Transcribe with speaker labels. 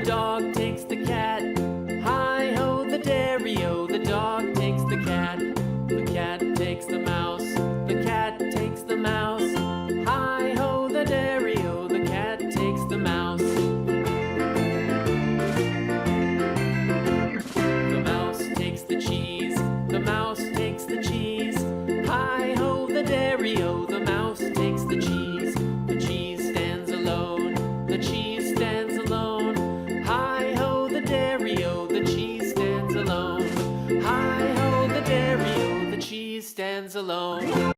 Speaker 1: dog takes the cat. Hi-ho, the dairy-o, the dog takes the cat. The cat takes the mouse, the cat takes the mouse. Hi-ho, the dairy-o, the cat takes the mouse. The mouse takes the cheese, the mouse takes the cheese. Hi-ho, the dairy-o, the mouse takes the cheese. The cheese stands alone, the cheese stands alone. Hi-ho, the dairy-o, the cheese stands alone. Hi-ho, the dairy-o, the cheese stands alone.